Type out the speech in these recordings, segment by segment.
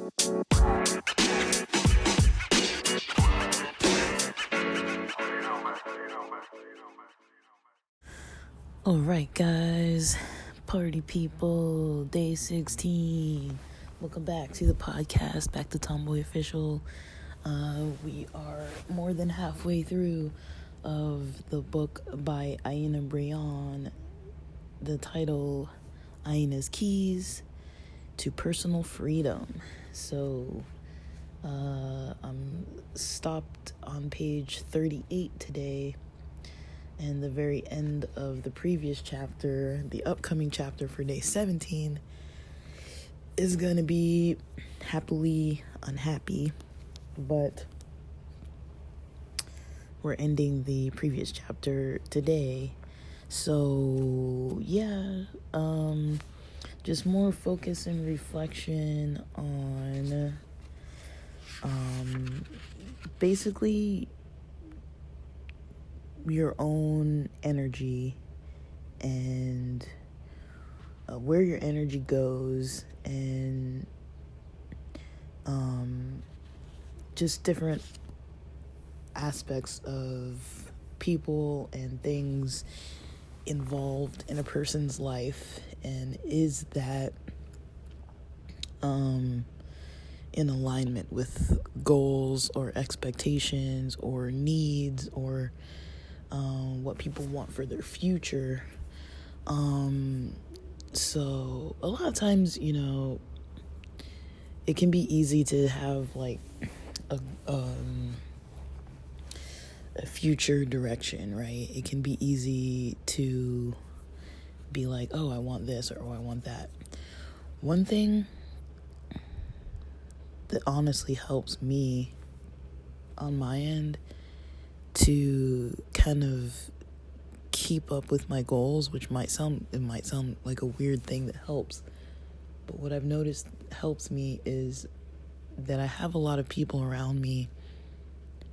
All right, guys, party people, day 16. Welcome back to the podcast, back to Tomboy Official. We are more than halfway through of the book by Aina Brion. The title, Aina's Keys to Personal Freedom. So, I'm stopped on page 38 today. And the very end of the previous chapter, the upcoming chapter for day 17, is going to be happily unhappy. But we're ending the previous chapter today. So, yeah, just more focus and reflection on basically your own energy and where your energy goes, and just different aspects of people and things involved in a person's life, and is that in alignment with goals or expectations or needs or what people want for their future. So a lot of times, it can be easy to have like a future direction, right? It can be easy to be like, oh, I want this, or oh, I want that. One thing that honestly helps me on my end to kind of keep up with my goals, which might sound like a weird thing that helps, but what I've noticed helps me is that I have a lot of people around me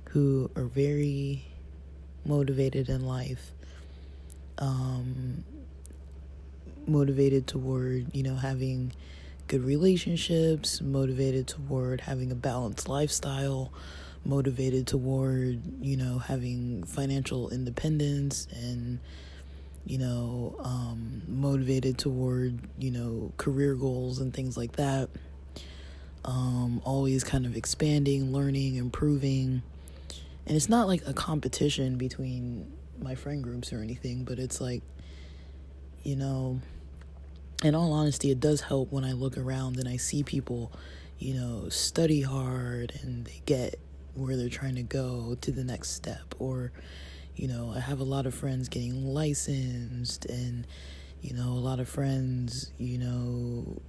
who are very motivated in life, motivated toward, having good relationships, motivated toward having a balanced lifestyle, motivated toward, having financial independence, and, motivated toward, career goals and things like that. Always kind of expanding, learning, improving. And it's not like a competition between my friend groups or anything, but it's like, in all honesty, it does help when I look around and I see people, study hard and they get where they're trying to go to the next step. Or, I have a lot of friends getting licensed, and, a lot of friends, who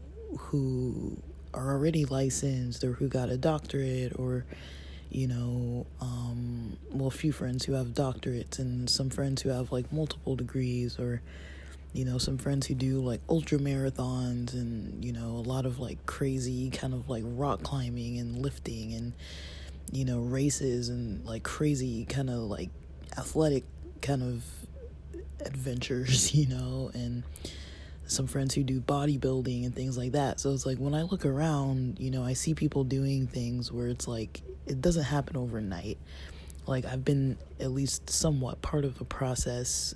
are already licensed or who got a doctorate, or, a few friends who have doctorates, and some friends who have like multiple degrees, or, some friends who do like ultra marathons, and, a lot of like crazy kind of like rock climbing and lifting and, races and like crazy kind of like athletic kind of adventures, and some friends who do bodybuilding and things like that. So it's like when I look around, I see people doing things where it's like it doesn't happen overnight. Like I've been at least somewhat part of the process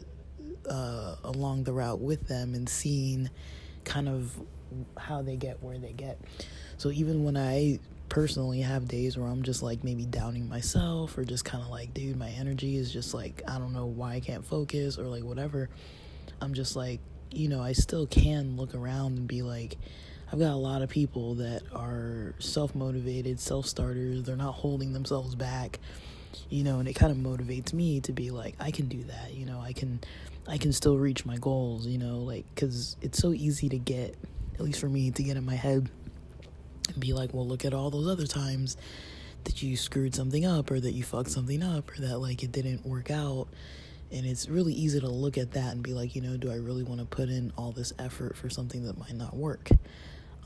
along the route with them, and seeing kind of how they get where they get. So even when I personally have days where I'm just like maybe doubting myself, or just kind of like, dude, my energy is just like, I don't know why I can't focus, or like whatever, I'm just like, I still can look around and be like, I've got a lot of people that are self-motivated, self-starters. They're not holding themselves back, and it kind of motivates me to be like, I can do that, I can still reach my goals, like, because it's so easy to get, at least for me, to get in my head and be like, well, look at all those other times that you screwed something up, or that you fucked something up, or that like it didn't work out. And it's really easy to look at that and be like, do I really want to put in all this effort for something that might not work?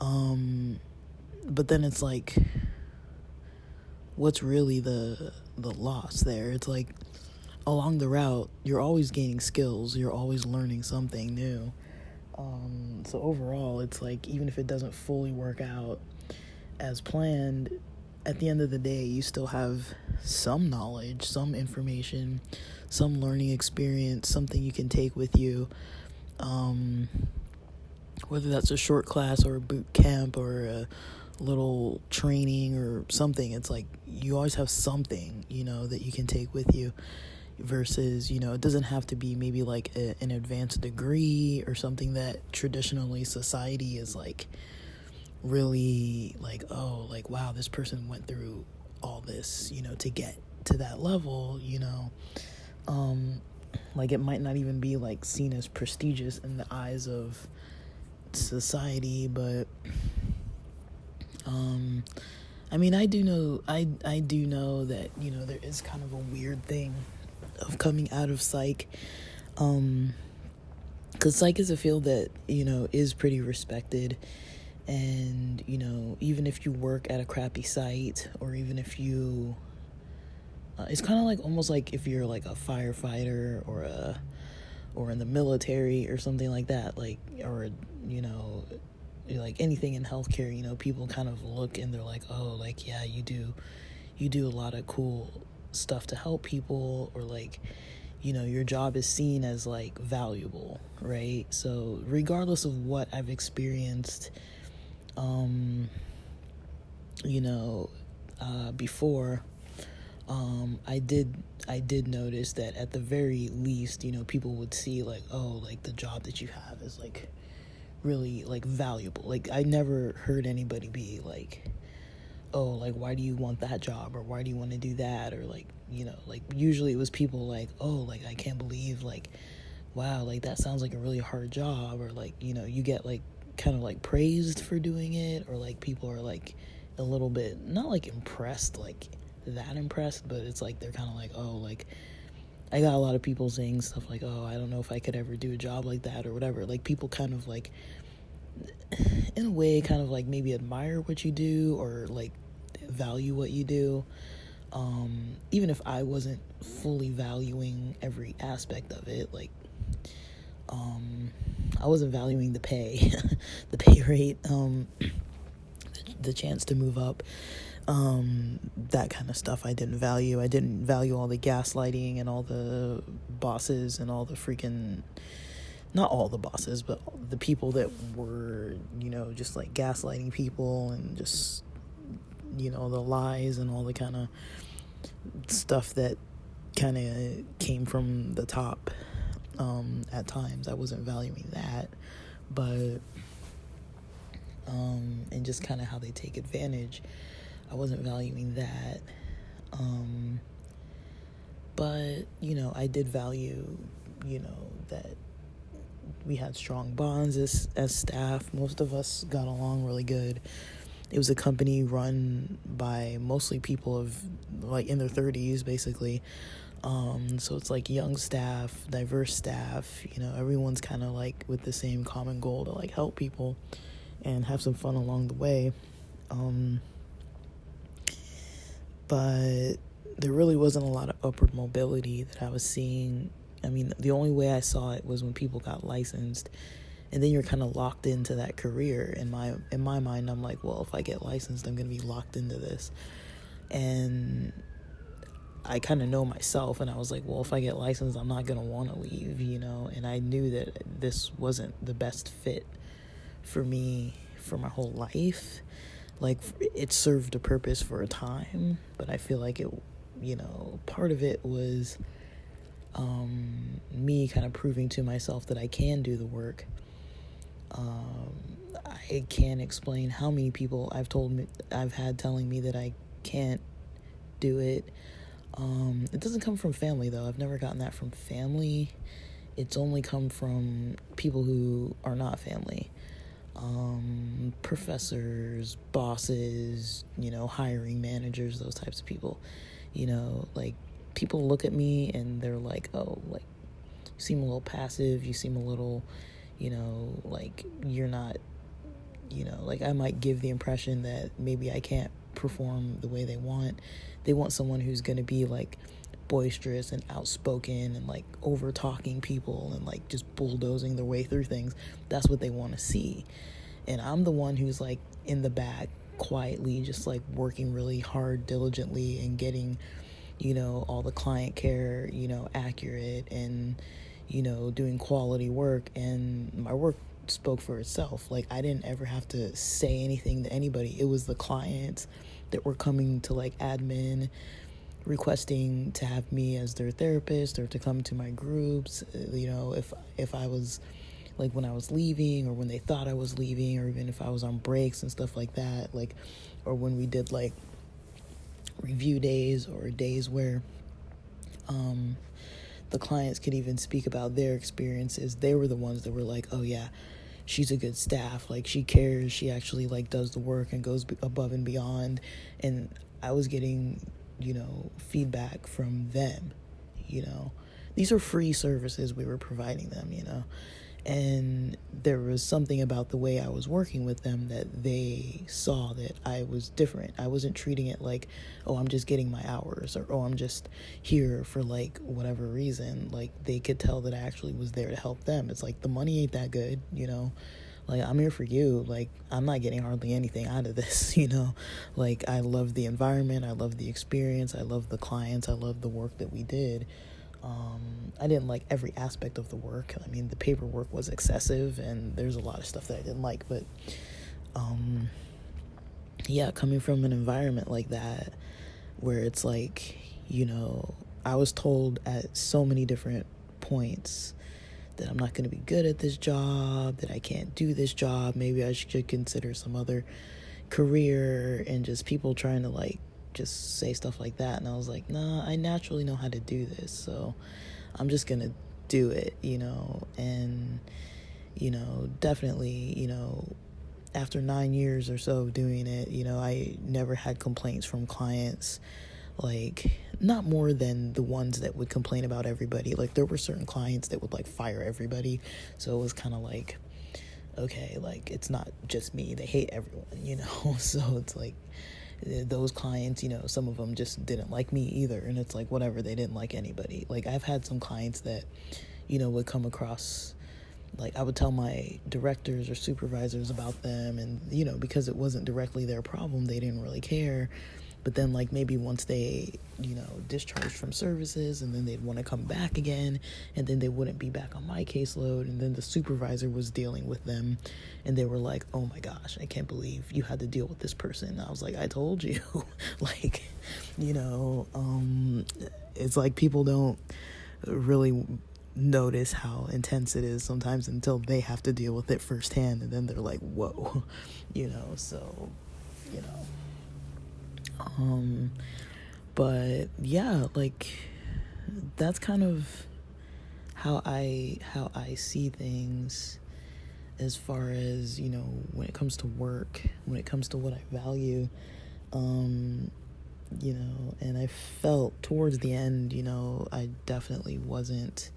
But then it's like, what's really the loss there? It's like, along the route, you're always gaining skills, you're always learning something new. So overall, it's like, even if it doesn't fully work out, as planned, at the end of the day, you still have some knowledge, some information, some learning experience, something you can take with you. Whether that's a short class or a boot camp or a little training or something, it's like you always have something, that you can take with you versus, it doesn't have to be maybe like an advanced degree or something that traditionally society is like really like, oh, like, wow, this person went through all this, to get to that level, like it might not even be like seen as prestigious in the eyes of society, but I mean, I do know that, there is kind of a weird thing of coming out of psych, because psych is a field that, is pretty respected, and, even if you work at a crappy site, or even if you, it's kind of like, almost like if you're like a firefighter or in the military or something like that, like, or, like anything in healthcare, people kind of look and they're like, oh, like, yeah, you do a lot of cool stuff to help people, or like, your job is seen as like valuable, right? So regardless of what I've experienced, before, I did notice that at the very least, people would see like, oh, like the job that you have is like really like valuable. Like I never heard anybody be like, oh, like, why do you want that job, or why do you want to do that, or like, like usually it was people like, oh, like, I can't believe, like, wow, like that sounds like a really hard job, or like, you get like kind of like praised for doing it, or like people are like a little bit not like impressed, like that impressed, but it's like they're kind of like, oh, like I got a lot of people saying stuff like, oh, I don't know if I could ever do a job like that or whatever. Like people kind of like, in a way, kind of like maybe admire what you do or like value what you do. Even if I wasn't fully valuing every aspect of it, like, I wasn't valuing the pay, the pay rate, the chance to move up, that kind of stuff I didn't value. I didn't value all the gaslighting and all the bosses and all the freaking, not all the bosses, but the people that were, just like gaslighting people and just, the lies and all the kind of stuff that kind of came from the top. At times I wasn't valuing that, but and just kind of how they take advantage, I wasn't valuing that, but I did value that we had strong bonds as staff. Most of us got along really good. It was a company run by mostly people of like in their 30s, basically. So it's like young staff, diverse staff, everyone's kind of like with the same common goal to like help people and have some fun along the way. But there really wasn't a lot of upward mobility that I was seeing. I mean, the only way I saw it was when people got licensed, and then you're kind of locked into that career. In my mind, I'm like, well, if I get licensed, I'm going to be locked into this. And I kind of know myself, and I was like, well, if I get licensed, I'm not going to want to leave, and I knew that this wasn't the best fit for me for my whole life. Like, it served a purpose for a time, but I feel like it, part of it was me kind of proving to myself that I can do the work. I can't explain how many people I've had telling me that I can't do it. It doesn't come from family, though. I've never gotten that from family. It's only come from people who are not family. Professors, bosses, hiring managers, those types of people. Like, people look at me and they're like, oh, like, you seem a little passive, you seem a little, like, you're not, like, I might give the impression that maybe I can't perform the way they want. They want someone who's going to be like boisterous and outspoken and like over talking people and like just bulldozing their way through things. That's what they want to see. And I'm the one who's like in the back quietly just like working really hard diligently and getting, all the client care, accurate, and doing quality work, and my work spoke for itself. Like, I didn't ever have to say anything to anybody. It was the clients that were coming to like admin, requesting to have me as their therapist or to come to my groups. If I was like, when I was leaving, or when they thought I was leaving, or even if I was on breaks and stuff like that, like, or when we did like review days, or days where the clients could even speak about their experiences. They were the ones that were like, oh yeah, she's a good staff, like she cares, she actually like does the work and goes above and beyond. And I was getting feedback from them. These are free services we were providing them, and there was something about the way I was working with them that they saw that I was different. I wasn't treating it like, oh, I'm just getting my hours, or, oh, I'm just here for like whatever reason. Like, they could tell that I actually was there to help them. It's like, the money ain't that good, like, I'm here for you. Like, I'm not getting hardly anything out of this, like, I love the environment, I love the experience, I love the clients, I love the work that we did. I didn't like every aspect of the work. I mean, the paperwork was excessive, and there's a lot of stuff that I didn't like, but yeah, coming from an environment like that, where it's like, I was told at so many different points that I'm not going to be good at this job, that I can't do this job, maybe I should consider some other career, and just people trying to like just say stuff like that. And I was like, nah, I naturally know how to do this, so I'm just gonna do it, and definitely, after 9 years or so of doing it, I never had complaints from clients, like, not more than the ones that would complain about everybody. Like, there were certain clients that would like fire everybody, so it was kind of like, okay, like, it's not just me, they hate everyone, so it's like, those clients, some of them just didn't like me either, and it's like, whatever, they didn't like anybody. Like, I've had some clients that would come across, like, I would tell my directors or supervisors about them, and because it wasn't directly their problem, they didn't really care. But then, like, maybe once they, discharged from services, and then they'd want to come back again, and then they wouldn't be back on my caseload, and then the supervisor was dealing with them, and they were like, oh my gosh, I can't believe you had to deal with this person. And I was like, I told you. Like, it's like people don't really notice how intense it is sometimes until they have to deal with it firsthand, and then they're like, whoa, so, but yeah, like, that's kind of how I see things, as far as, when it comes to work, when it comes to what I value, and I felt towards the end, I definitely wasn't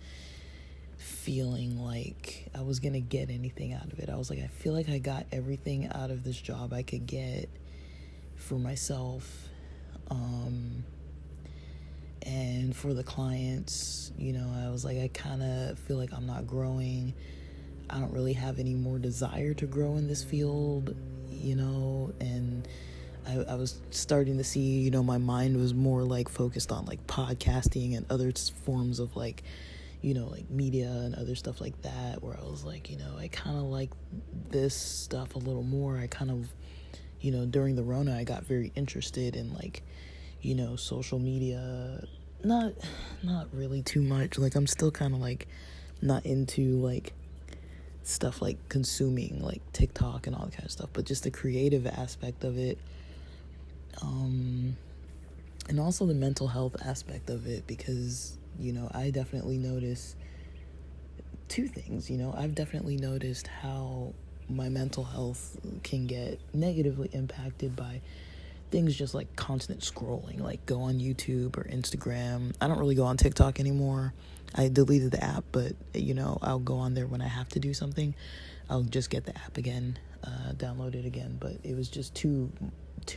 feeling like I was gonna get anything out of it. I was like, I feel like I got everything out of this job I could get for myself, and for the clients. I was like, I kind of feel like I'm not growing. I don't really have any more desire to grow in this field, and I was starting to see, my mind was more like focused on like podcasting and other forms of like, like media and other stuff like that, where I was like, I kind of like this stuff a little more. I kind of, during the Rona, I got very interested in like, social media, not really too much. Like, I'm still kind of like not into like stuff like consuming like TikTok and all that kind of stuff, but just the creative aspect of it, and also the mental health aspect of it, because I definitely notice two things. I've definitely noticed how my mental health can get negatively impacted by things just like constant scrolling, like go on YouTube or Instagram. I don't really go on TikTok anymore. I deleted the app, but I'll go on there when I have to do something. I'll just get the app again, download it again, but it was just too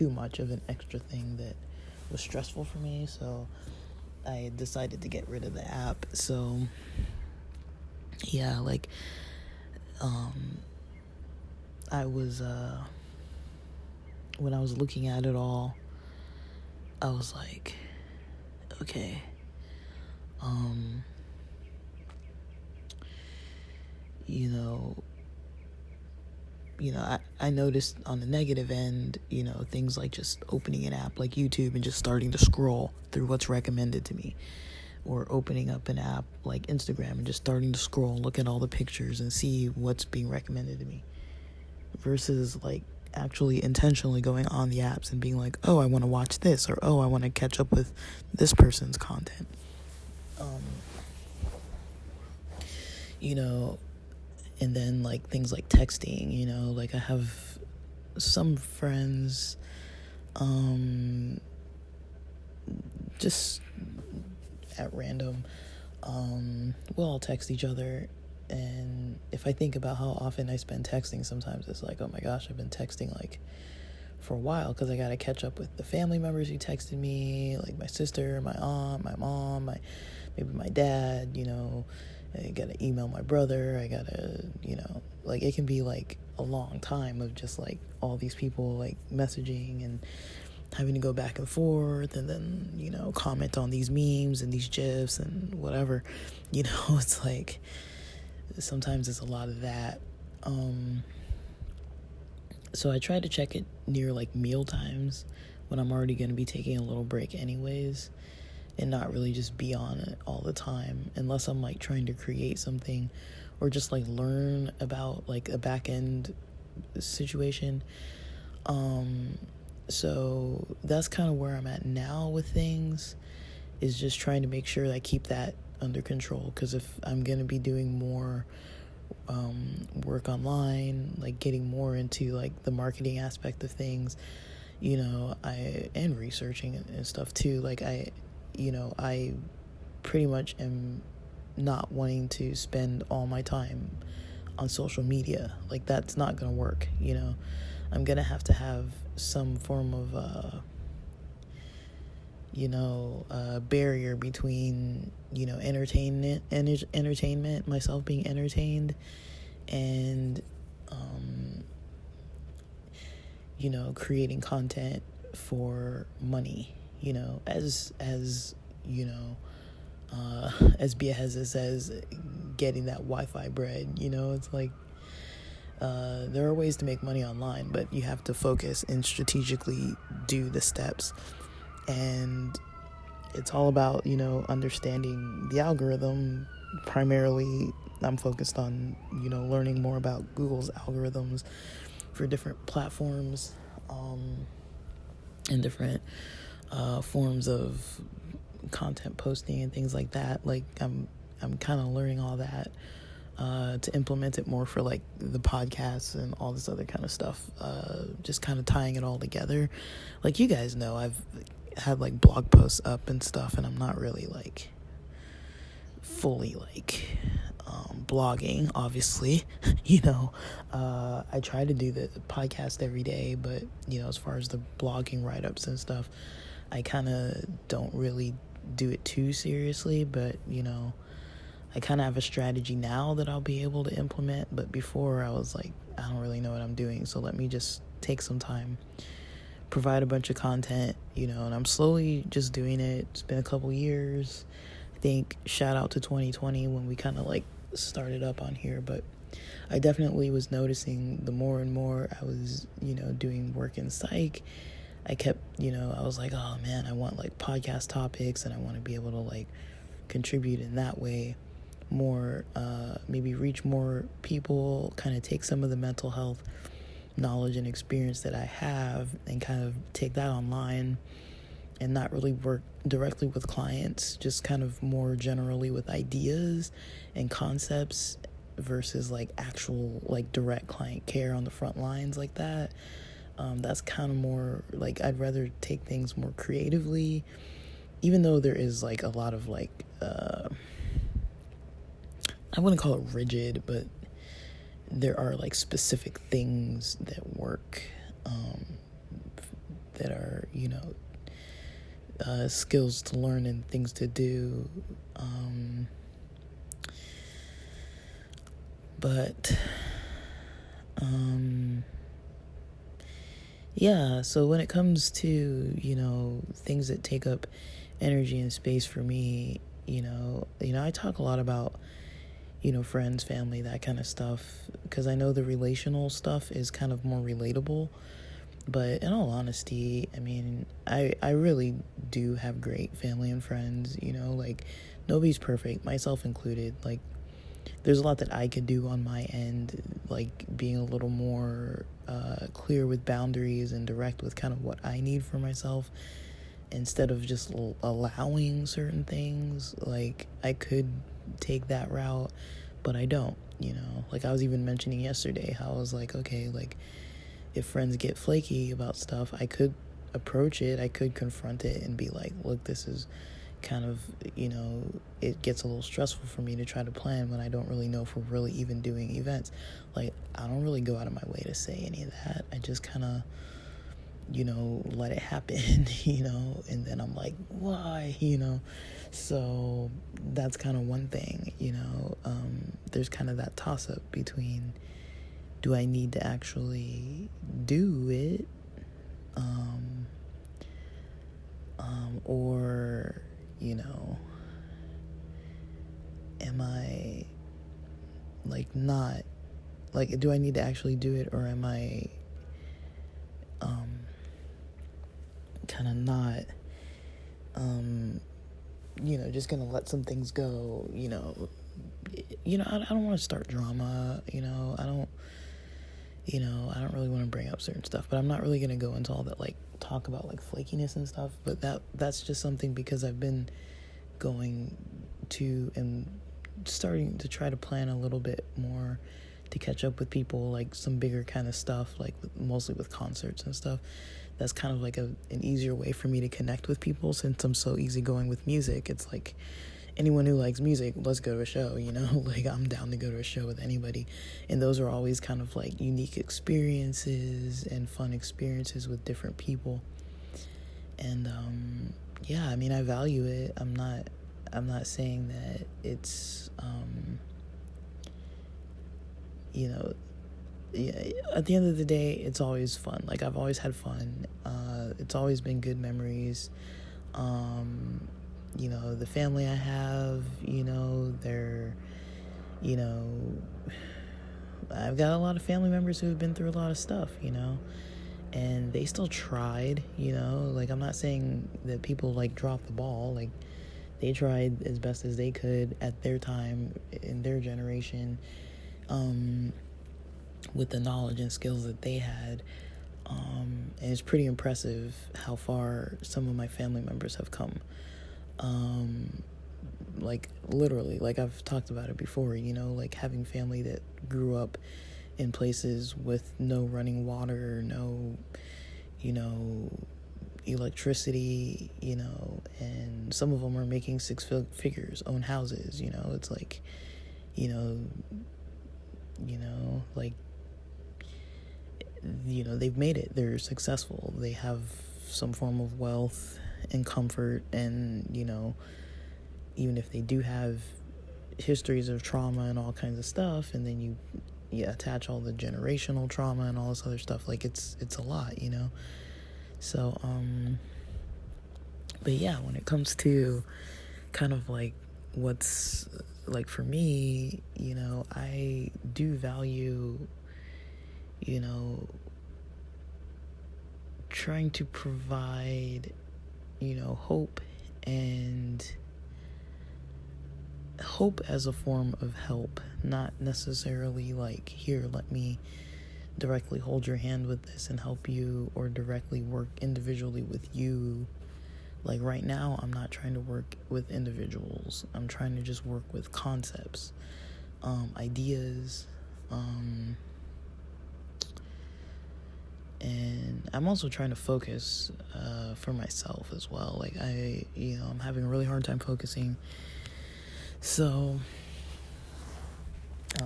much of an extra thing that was stressful for me, so I decided to get rid of the app. So yeah, like, I was when I was looking at it all, I was like, okay, you know, I noticed on the negative end, things like just opening an app like YouTube and just starting to scroll through what's recommended to me, or opening up an app like Instagram and just starting to scroll, look at all the pictures and see what's being recommended to me, versus like actually intentionally going on the apps and being like, oh, I want to watch this, or oh, I want to catch up with this person's content. And then like things like texting, like I have some friends, just at random, we'll all text each other. And if I think about how often I spend texting, sometimes it's like, oh my gosh, I've been texting like for a while, because I got to catch up with the family members who texted me, like my sister, my aunt, my mom, maybe my dad, I got to email my brother, I got to, like it can be like a long time of just like all these people like messaging and having to go back and forth, and then, comment on these memes and these GIFs and whatever, it's like sometimes it's a lot of that. So I try to check it near like meal times, when I'm already going to be taking a little break anyways, and not really just be on it all the time, unless I'm like trying to create something or just like learn about like a back end situation. So that's kind of where I'm at now with things, is just trying to make sure that I keep that under control, because if I'm going to be doing more work online, like getting more into like the marketing aspect of things, and researching and stuff too, like I pretty much am not wanting to spend all my time on social media. Like that's not gonna work. I'm gonna have to have some form of barrier between entertainment, myself being entertained, and creating content for money, as Biaheza says, getting that Wi-Fi bread. It's like there are ways to make money online, but you have to focus and strategically do the steps. And it's all about, understanding the algorithm. Primarily, I'm focused on, learning more about Google's algorithms for different platforms, and different forms of content posting and things like that. Like I'm kind of learning all that to implement it more for like the podcasts and all this other kind of stuff. Just kind of tying it all together. Like you guys know, I've had like blog posts up and stuff, and I'm not really like fully like blogging, obviously. I try to do the podcast every day, but as far as the blogging write-ups and stuff, I kind of don't really do it too seriously. But I kind of have a strategy now that I'll be able to implement, but before I was like, I don't really know what I'm doing, so let me just take some time, provide a bunch of content, and I'm slowly just doing it. It's been a couple years. I think shout out to 2020 when we kind of like started up on here, but I definitely was noticing the more and more I was, doing work in psych, I kept, I was like, oh man, I want like podcast topics, and I want to be able to like contribute in that way more, maybe reach more people, kind of take some of the mental health knowledge and experience that I have and kind of take that online, and not really work directly with clients, just kind of more generally with ideas and concepts versus like actual like direct client care on the front lines like that. That's kind of more like, I'd rather take things more creatively, even though there is like a lot of like I wouldn't call it rigid, but there are like specific things that work, that are skills to learn and things to do, but Yeah, so when it comes to, things that take up energy and space for me, I talk a lot about, friends, family, that kind of stuff, because I know the relational stuff is kind of more relatable. But in all honesty, I mean, I really do have great family and friends, like nobody's perfect, myself included. Like, there's a lot that I could do on my end, like being a little more clear with boundaries and direct with kind of what I need for myself instead of just allowing certain things. Like, I could take that route, but I don't, Like, I was even mentioning yesterday how I was like, okay, like, if friends get flaky about stuff, I could approach it, I could confront it and be like, look, this is kind of, it gets a little stressful for me to try to plan when I don't really know if we're really even doing events. Like, I don't really go out of my way to say any of that. I just kind of, let it happen, and then I'm like, why, So that's kind of one thing, there's kind of that toss up between, do I need to actually do it? Or, am I like not, like, do I need to actually do it, or am I kind of not, just gonna let some things go, I don't want to start drama, I don't really want to bring up certain stuff, but I'm not really going to go into all that, like, talk about, like, flakiness and stuff, but that's just something because I've been going to and starting to try to plan a little bit more to catch up with people, like, some bigger kind of stuff, like, mostly with concerts and stuff. That's kind of like an easier way for me to connect with people since I'm so easygoing with music. It's like, anyone who likes music, let's go to a show, like, I'm down to go to a show with anybody. And those are always kind of like unique experiences and fun experiences with different people. And yeah, I mean, I value it. I'm not saying that it's yeah, at the end of the day, it's always fun. Like, I've always had fun. It's always been good memories. The family I have, they're, I've got a lot of family members who have been through a lot of stuff, and they still tried, like, I'm not saying that people, like, dropped the ball. Like, they tried as best as they could at their time, in their generation, with the knowledge and skills that they had. And it's pretty impressive how far some of my family members have come. Like, literally, like, I've talked about it before, like, having family that grew up in places with no running water, no, electricity, and some of them are making six figures, own houses, it's like, like, they've made it, they're successful, they have some form of wealth and comfort, and, even if they do have histories of trauma and all kinds of stuff, and then you attach all the generational trauma and all this other stuff, like, it's a lot, so but yeah, when it comes to kind of like what's, like, for me, I do value, trying to provide, hope, and hope as a form of help, not necessarily like, here, let me directly hold your hand with this and help you, or directly work individually with you. Like, right now, I'm not trying to work with individuals. I'm trying to just work with concepts, ideas, and I'm also trying to focus for myself as well. Like, I'm having a really hard time focusing. So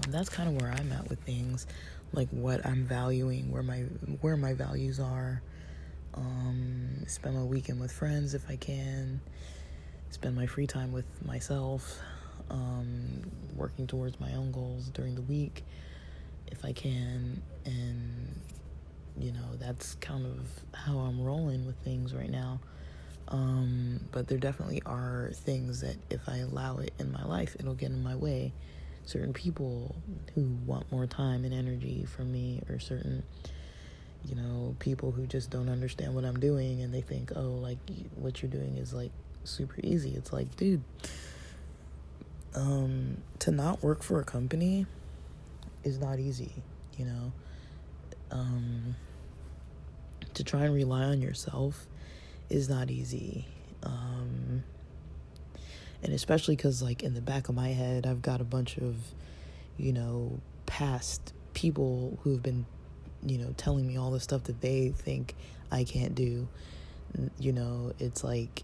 that's kind of where I'm at with things, like what I'm valuing, where my values are. Spend my weekend with friends if I can. Spend my free time with myself. Working towards my own goals during the week if I can. And that's kind of how I'm rolling with things right now. But there definitely are things that if I allow it in my life, it'll get in my way. Certain people who want more time and energy from me, or certain, people who just don't understand what I'm doing, and they think, oh, like, what you're doing is like super easy. It's like, dude, to not work for a company is not easy, to try and rely on yourself is not easy. And especially because, like, in the back of my head, I've got a bunch of, past people who have been, telling me all the stuff that they think I can't do. It's like,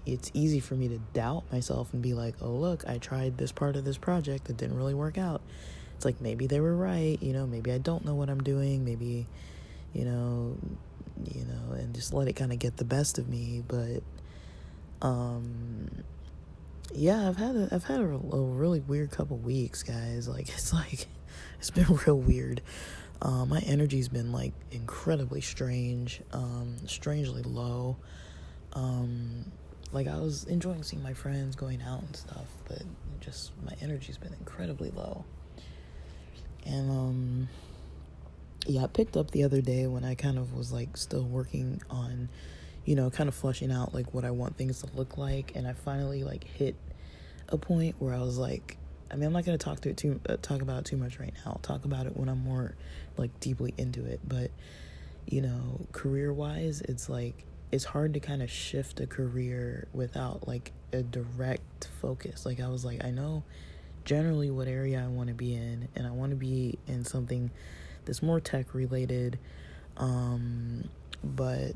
it's easy for me to doubt myself and be like, oh, look, I tried this part of this project. It didn't really work out. It's like, maybe they were right. Maybe I don't know what I'm doing. Maybe, and just let it kind of get the best of me. But, yeah, I've had a really weird couple weeks, guys. Like, it's been real weird. My energy's been, like, incredibly strange, strangely low. Like, I was enjoying seeing my friends going out and stuff, but just my energy's been incredibly low. And, yeah, I picked up the other day when I kind of was, like, still working on, kind of fleshing out, like, what I want things to look like, and I finally, like, hit a point where I was like, I mean, I'm not going to talk about it too much right now. I'll talk about it when I'm more, like, deeply into it, but, career-wise, it's, like, it's hard to kind of shift a career without, like, a direct focus. Like, I was like, I know generally what area I want to be in, and I want to be in something that's more tech-related, but,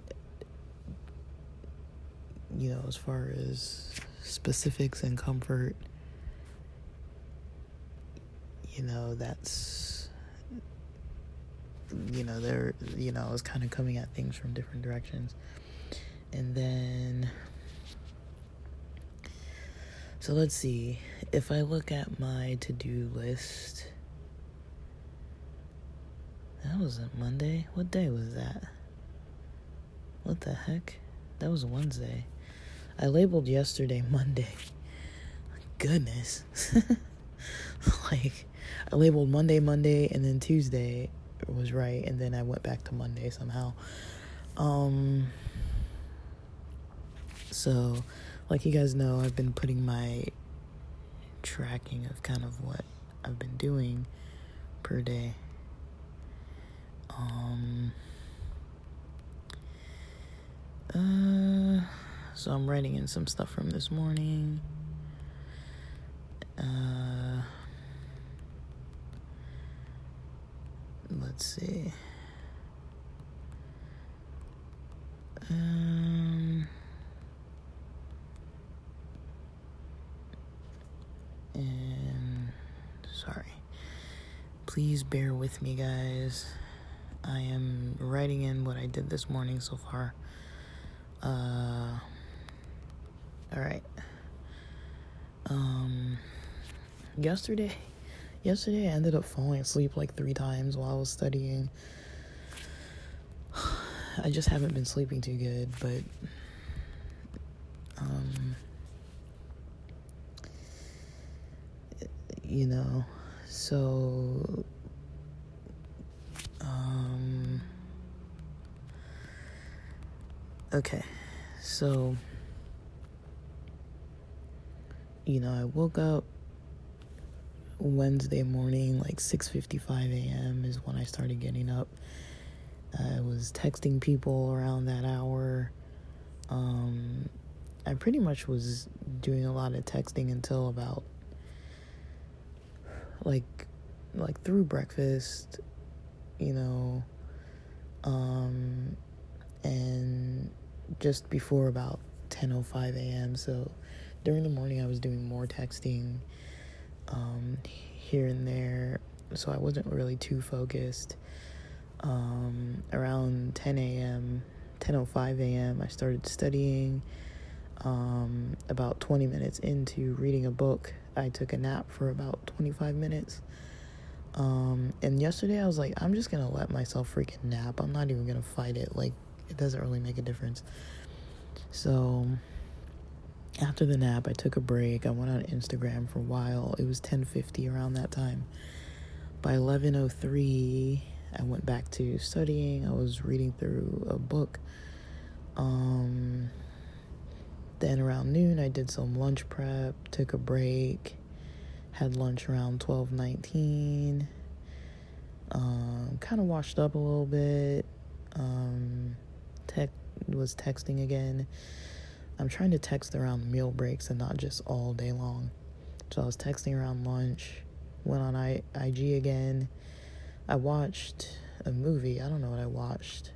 as far as specifics and comfort, that's, there, I was kind of coming at things from different directions. And then, so let's see, if I look at my to-do list, that was a Monday? What day was that? What the heck? That was Wednesday. I labeled yesterday Monday. Goodness. Like, I labeled Monday, and then Tuesday was right, and then I went back to Monday somehow. So, like you guys know, I've been putting my tracking of kind of what I've been doing per day. So I'm writing in some stuff from this morning. Let's see. And sorry. Please bear with me, guys. I am writing in what I did this morning so far. Alright. Yesterday I ended up falling asleep like 3 times while I was studying. I just haven't been sleeping too good, but so okay, so I woke up Wednesday morning, like 6:55 a.m. is when I started getting up. I was texting people around that hour. I pretty much was doing a lot of texting until about like through breakfast, and just before about 10:05 a.m. So during the morning I was doing more texting here and there, so I wasn't really too focused. Around 10:05 a.m. I started studying. About 20 minutes into reading a book, I took a nap for about 25 minutes. And yesterday I was like, I'm just gonna let myself freaking nap. I'm not even gonna fight it. Like, it doesn't really make a difference. So after the nap, I took a break. I went on Instagram for a while. It was 10:50 around that time. By 11:03, I went back to studying. I was reading through a book. Then around noon, I did some lunch prep, took a break, had lunch around 12:19. Kind of washed up a little bit. Was texting again. I'm trying to text around meal breaks and not just all day long. So I was texting around lunch, went on IG again. I watched a movie. I don't know what I watched.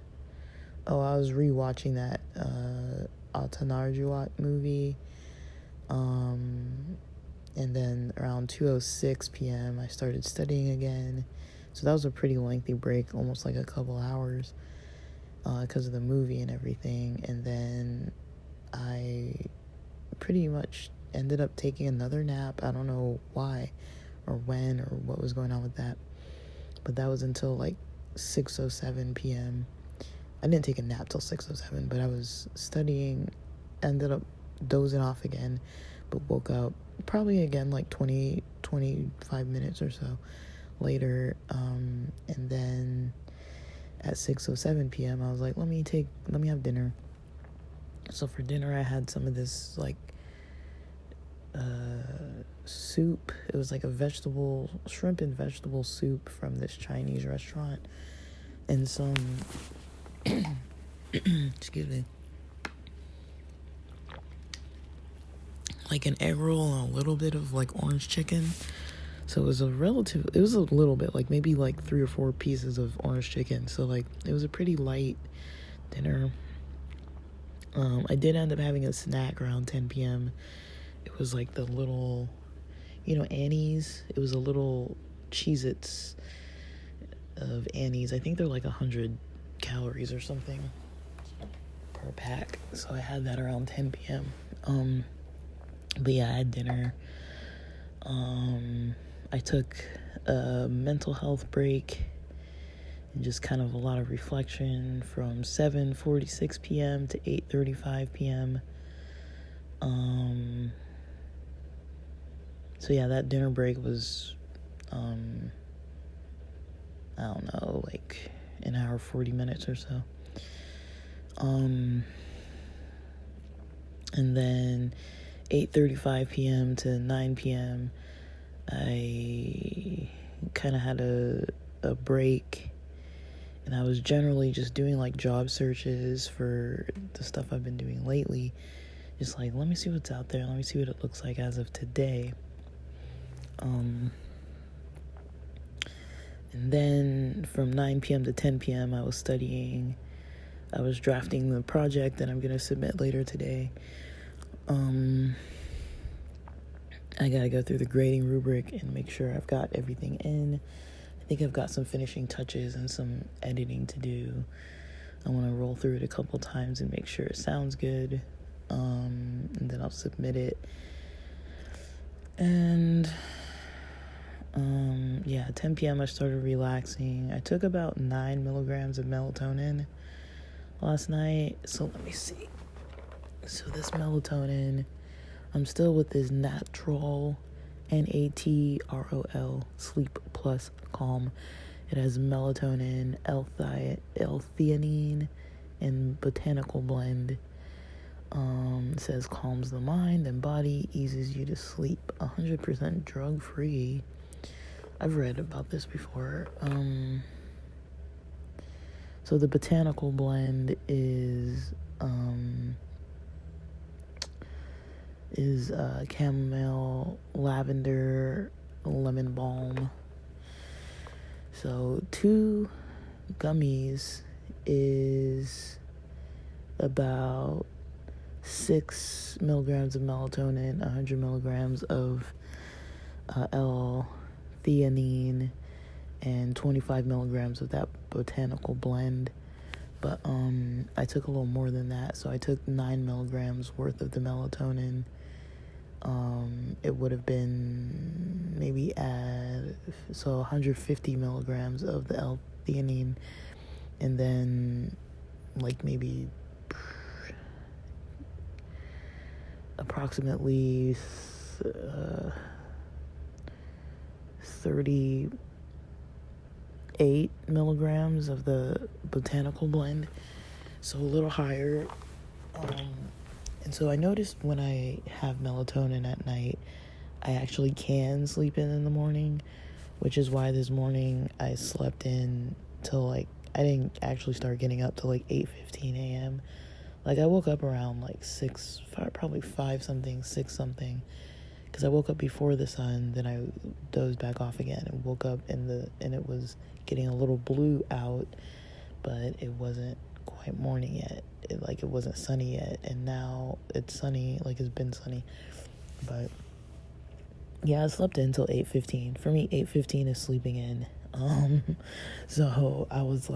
Oh, I was rewatching that Atanarjuat movie. And then around 2:06 p.m. I started studying again. So that was a pretty lengthy break, almost like a couple hours, because of the movie and everything. And then I pretty much ended up taking another nap. I don't know why or when or what was going on with that, but that was until like 6:07 p.m. I didn't take a nap till 6:07, but I was studying, ended up dozing off again, but woke up probably again like 25 minutes or so later. And then at 6:07 p.m. I was like, let me have dinner. So for dinner I had some of this like soup. It was like a shrimp and vegetable soup from this Chinese restaurant, and some excuse me, like an egg roll and a little bit of like orange chicken. So it was a little bit, like maybe like 3 or 4 pieces of orange chicken. So like it was a pretty light dinner. I did end up having a snack around 10 p.m. It was like the little, Annie's. It was a little Cheez-Its of Annie's. I think they're like 100 calories or something per pack. So I had that around 10 p.m. But yeah, I had dinner. I took a mental health break and just kind of a lot of reflection from 7:46 p.m. to 8:35 p.m. So yeah, that dinner break was, I don't know, like an hour, 40 minutes or so. And then 8:35 p.m. to 9 p.m. I kind of had a break, and I was generally just doing like job searches for the stuff I've been doing lately. Just like, let me see what's out there. Let me see what it looks like as of today. And then from 9 p.m. to 10 p.m. I was studying. I was drafting the project that I'm going to submit later today. I got to go through the grading rubric and make sure I've got everything in. I think I've got some finishing touches and some editing to do. I want to roll through it a couple times and make sure it sounds good. And then I'll submit it. And 10 p.m. I started relaxing. I took about 9 milligrams of melatonin last night. So let me see. So this melatonin, I'm still with this Natrol, Natrol, Sleep Plus Calm. It has melatonin, L-theanine, and botanical blend. It says calms the mind and body, eases you to sleep, 100% drug-free. I've read about this before. So the botanical blend is chamomile, lavender, lemon balm. So 2 gummies is about 6 milligrams of melatonin, 100 milligrams of L-theanine, and 25 milligrams of that botanical blend. But I took a little more than that, so I took 9 milligrams worth of the melatonin, it would have been maybe 150 milligrams of the L-theanine, and then like maybe approximately 38 milligrams of the botanical blend, so a little higher. And so I noticed when I have melatonin at night, I actually can sleep in the morning, which is why this morning I slept in till I didn't actually start getting up till 8:15 a.m. I woke up around 6, probably 5 something, 6 something, because I woke up before the sun, then I dozed back off again and woke up and it was getting a little blue out, but it wasn't quite morning yet. It wasn't sunny yet, and now it's sunny, it's been sunny. But yeah, I slept in till 8:15. For me, 8:15 is sleeping in. So I was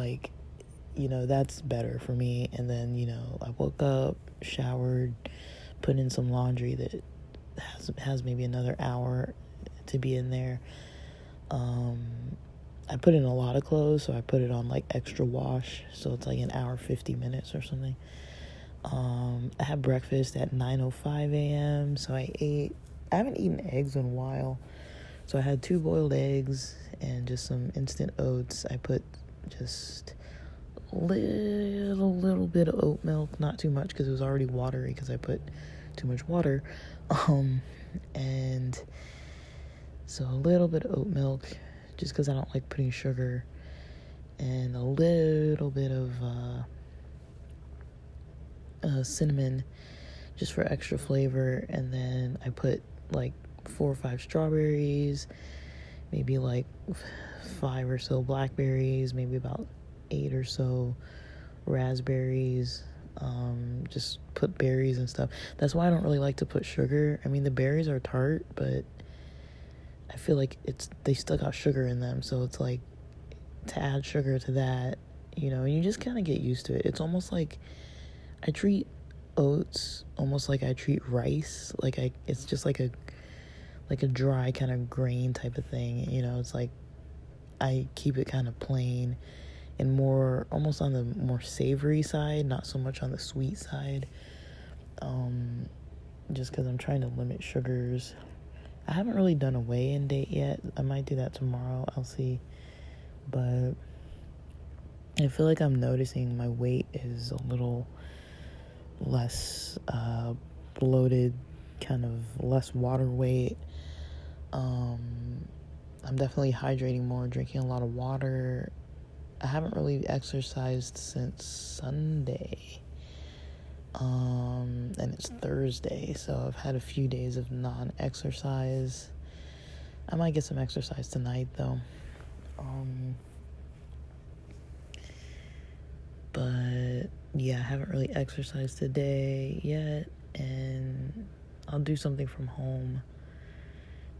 that's better for me. And then, I woke up, showered, put in some laundry that has maybe another hour to be in there. I put in a lot of clothes, so I put it on extra wash, so it's an hour 50 minutes or something. I had breakfast at 9:05 a.m. So I haven't eaten eggs in a while, so I had 2 boiled eggs and just some instant oats. I put just a little bit of oat milk, not too much because it was already watery because I put too much water, and so a little bit of oat milk just because I don't like putting sugar, and a little bit of cinnamon just for extra flavor. And then I put 4 or 5 strawberries, maybe 5 or so blackberries, maybe about 8 or so raspberries. Just put berries and stuff. That's why I don't really like to put sugar. I mean, the berries are tart, but I feel like they still got sugar in them, so it's to add sugar to that, you just kind of get used to it. It's almost like I treat oats almost like I treat rice. It's just like a dry kind of grain type of thing, it's I keep it kind of plain and more almost on the more savory side, not so much on the sweet side, just because I'm trying to limit sugars. I haven't really done a weigh-in date yet. I might do that tomorrow. I'll see. But I feel like I'm noticing my weight is a little less bloated, kind of less water weight. I'm definitely hydrating more, drinking a lot of water. I haven't really exercised since Sunday. And it's Thursday, so I've had a few days of non-exercise. I might get some exercise tonight, though. But yeah, I haven't really exercised today yet, and I'll do something from home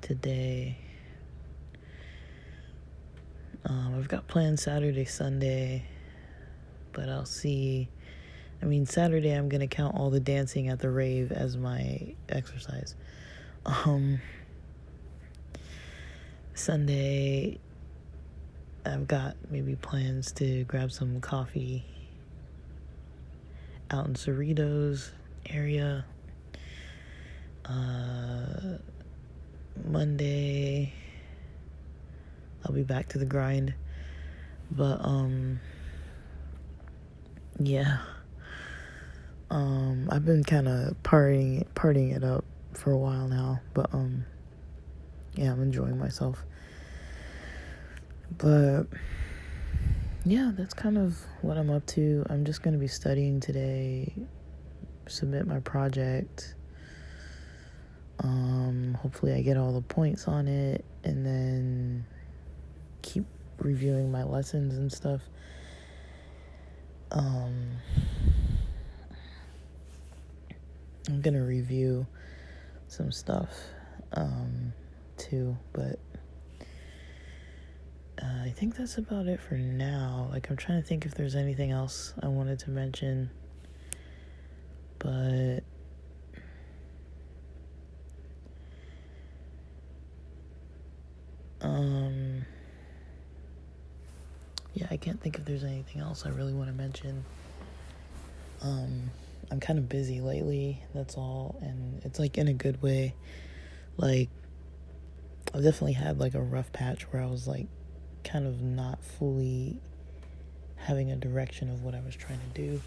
today. I've got plans Saturday, Sunday, but I'll see. I mean, Saturday I'm gonna count all the dancing at the rave as my exercise. Sunday, I've got maybe plans to grab some coffee out in Cerritos area. Monday, I'll be back to the grind. But, yeah. I've been kind of partying it up for a while now, but, yeah, I'm enjoying myself. But, yeah, that's kind of what I'm up to. I'm just going to be studying today, submit my project. Hopefully I get all the points on it, and then keep reviewing my lessons and stuff. I'm gonna review some stuff too, but I think that's about it for now. I'm trying to think if there's anything else I wanted to mention, but I can't think if there's anything else I really want to mention. I'm kind of busy lately, that's all, and it's like in a good way. Like, I've definitely had like a rough patch where I was like kind of not fully having a direction of what I was trying to do.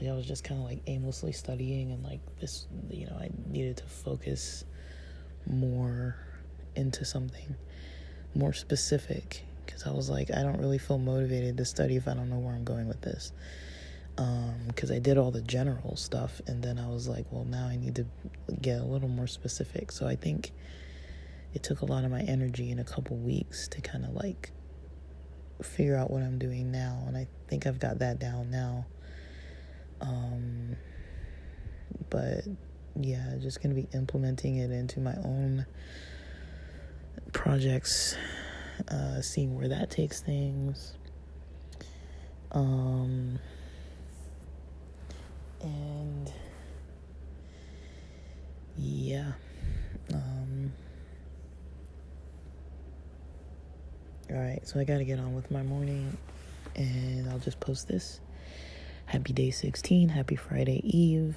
Like, I was just kind of like aimlessly studying, and like this, I needed to focus more into something more specific, because I was like, I don't really feel motivated to study if I don't know where I'm going with this. Because I did all the general stuff, and then I was like, well, now I need to get a little more specific. So I think it took a lot of my energy in a couple weeks to kind of like figure out what I'm doing now, and I think I've got that down now. But yeah, just gonna be implementing it into my own projects, seeing where that takes things. And yeah, all right, so I gotta get on with my morning, and I'll just post this. Happy day 16, happy Friday Eve.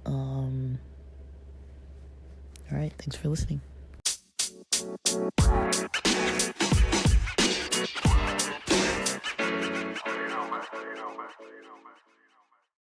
All right, thanks for listening.